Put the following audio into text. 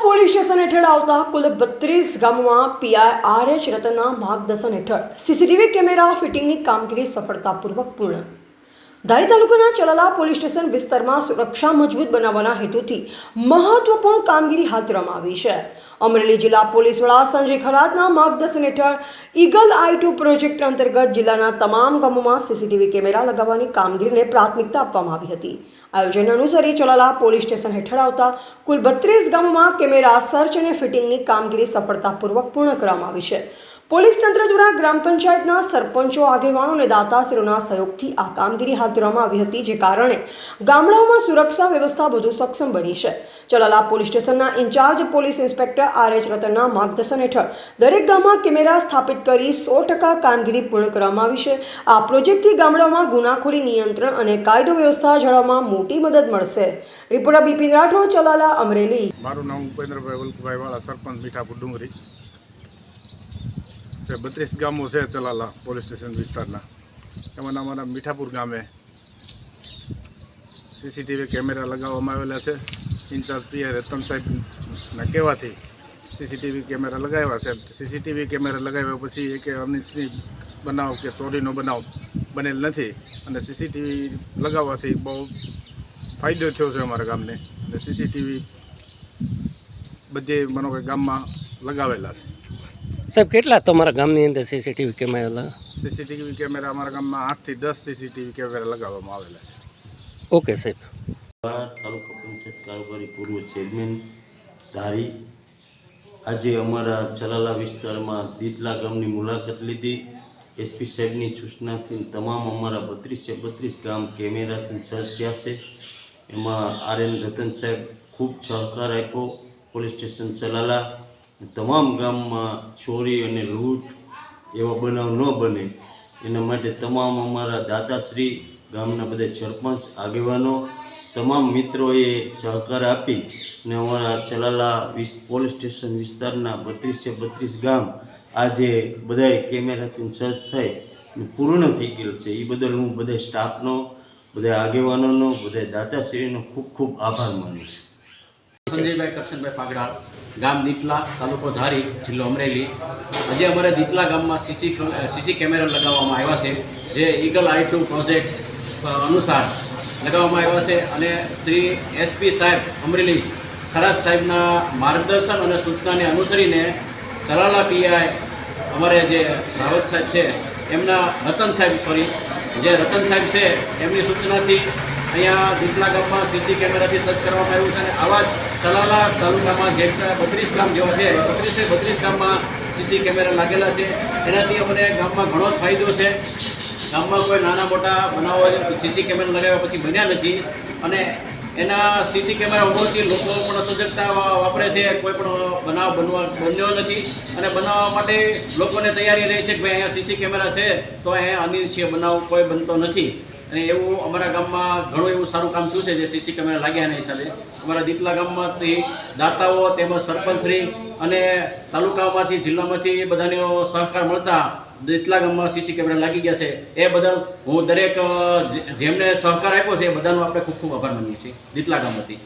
Police station હેઠળ આવતા કુલ 32 ગામોમાં પીઆઈ રતનના માર્ગદર્શન હેઠળ સીસીટીવી કેમેરા ફિટિંગની કામગીરી સફળતાપૂર્વક પૂર્ણ। ધારી તાલુકાના ચલાલા પોલીસ સ્ટેશન વિસ્તારમાં સુરક્ષા મજબૂત બનાવવાના હેતુથી મહત્વપૂર્ણ કામગીરી હાથ ધરવામાં આવી છે। અમરેલી જિલ્લા પોલીસ વડા સંજય ખરાતના માર્ગદર્શન હેઠળ ઈગલ I2 પ્રોજેક્ટ અંતર્ગત જિલ્લાના તમામ ગામોમાં સીસીટીવી કેમેરા લગાવવાની કામગીરીને પ્રાથમિકતા આપવામાં આવી હતી। આયોજન અનુસારી ચલાલા પોલીસ સ્ટેશન હેઠળ આવતા કુલ 32 ગામોમાં કેમેરા સર્ચ અને ફિટિંગની કામગીરી સફળતાપૂર્વક પૂર્ણ કરવામાં આવી છે। પોલીસ તંત્ર દ્વારા ગ્રામ પંચાયતના સરપંચો, આગેવાનો અને દાતાશ્રીઓના સહયોગથી આ કામગીરી હાથ ધરવામાં આવી હતી, જે કારણે ગામડાઓમાં સુરક્ષા વ્યવસ્થા વધુ સક્ષમ બની છે। ચલાલા પોલીસ સ્ટેશનના ઇન્ચાર્જ પોલીસ ઇન્સ્પેક્ટર RH રતનના માર્ગદર્શન હેઠળ દરેક ગામમાં કેમેરા સ્થાપિત કરી 100% કામગીરી પૂર્ણ કરવામાં આવી છે। આ પ્રોજેક્ટથી ગામડાઓમાં ગુનાખોરી નિયંત્રણ અને કાયદો વ્યવસ્થા જાળવવામાં મોટી મદદ મળશે। રિપોર્ટર બિપિન રાઠોડ, ચલાલા, અમરેલી। મારું નામ ઉપેન્દ્રભાઈ વલ્લભભાઈ વાળા, સરપંચ મીઠાપુર ડુંગરી। 32 ગામો છે ચલાલા પોલીસ સ્ટેશન વિસ્તારના। એમાં અમારા મીઠાપુર ગામે સીસીટીવી કેમેરા લગાવવામાં આવેલા છે। ઇન્ચાર્જ પીઆઈ રતન સાહેબના કહેવાથી સીસીટીવી કેમેરા લગાવ્યા છે। સીસીટીવી કેમેરા લગાવ્યા પછી એક અનિચ્છનીય બનાવ કે ચોરીનો બનાવ બનેલ નથી, અને સીસીટીવી લગાવવાથી બહુ ફાયદો થયો છે અમારા ગામને। અને સીસીટીવી બધે માનો કે ગામમાં લગાવેલા છે। સાહેબ, કેટલા તમારા ગામની અંદર સીસીટીવી કેમેરા? સીસીટીવી કેમેરા અમારા ગામમાં 8 થી 10 સીસીટીવી કેમેરા લગાવવામાં આવેલા છે। ઓકે સાહેબ। તાલુકા પંચાયત કારોબારી પૂર્વ ચેરમેન ધારી આજે અમારા ચલાલા વિસ્તારમાં દીતલા ગામની મુલાકાત લીધી। એસપી સાહેબની સૂચનાથી તમામ અમારા 32 ગામ કેમેરાથી સજ્જ થયા છે। એમાં RN રતન સાહેબ ખૂબ સહકાર આપ્યો। પોલીસ સ્ટેશન ચલાલા તમામ ગામમાં ચોરી અને લૂંટ એવા બનાવ ન બને એના માટે તમામ અમારા દાતાશ્રી, ગામના બધા સરપંચ, આગેવાનો, તમામ મિત્રોએ સહકાર આપી અને અમારા ચલાલા પોલીસ સ્ટેશન વિસ્તારના 32 ગામ આજે બધાય કેમેરાથી સજ્જ થઈ અને પૂર્ણ થઈ ગયેલ છે। એ બદલ હું બધા સ્ટાફનો, બધા આગેવાનોનો, બધા દાતાશ્રીનો ખૂબ ખૂબ આભાર માનું છું। સંજયભાઈ કરશનભાઈ ફાગડા, ગામ દીતલા, તાલુકો ધારી, જિલ્લો અમરેલી। આજે અમારે દીતલા ગામમાં સીસી કેમેરા લગાવવામાં આવ્યા છે, જે ઈગલ I2 પ્રોજેક્ટ અનુસાર લગાવવામાં આવ્યા છે। અને શ્રી SP સાહેબ અમરેલી ખરાત સાહેબના માર્ગદર્શન અને સૂચનાને અનુસરીને ચલાલા પીઆઈ અમારે જે રાવત સાહેબ છે એમના રતન સાહેબ છે એમની સૂચનાથી અહીંયા દીતલા ગામમાં સીસી કેમેરાથી સજ્જ કરવામાં આવ્યું છે। અને આવા જ ચલાલા તાલુકામાં જેટલા 32 ગામ જેવા છે, 32 ગામમાં સીસી કેમેરા લાગેલા છે। એનાથી અમને ગામમાં ઘણો જ ફાયદો છે। ગામમાં કોઈ નાના મોટા બનાવો સીસી કેમેરા લગાવ્યા પછી બન્યા નથી, અને એના સીસી કેમેરા હોવાથી લોકો પણ સજગતા વાપરે છે। કોઈ પણ બનાવ બન્યો નથી, અને બનાવવા માટે લોકોને તૈયારી રહી છે કે ભાઈ અહીંયા સીસી કેમેરા છે તો અહીંયા અનિચ્છનીય બનાવ કોઈ બનતો નથી। અને એવું અમારા ગામમાં ઘણું એવું સારું કામ થયું છે, જે સીસી કેમેરા લાગ્યાના હિસાબે અમારા દીતલા ગામમાંથી દાતાઓ તેમજ સરપંચશ્રી અને તાલુકામાંથી, જિલ્લામાંથી બધાનો સહકાર મળતા દીતલા ગામમાં સીસી કેમેરા લાગી ગયા છે। એ બદલ હું દરેક જેમને સહકાર આપ્યો છે એ બધાનો આપણે ખૂબ ખૂબ આભાર માનીએ છીએ દીતલા ગામમાંથી।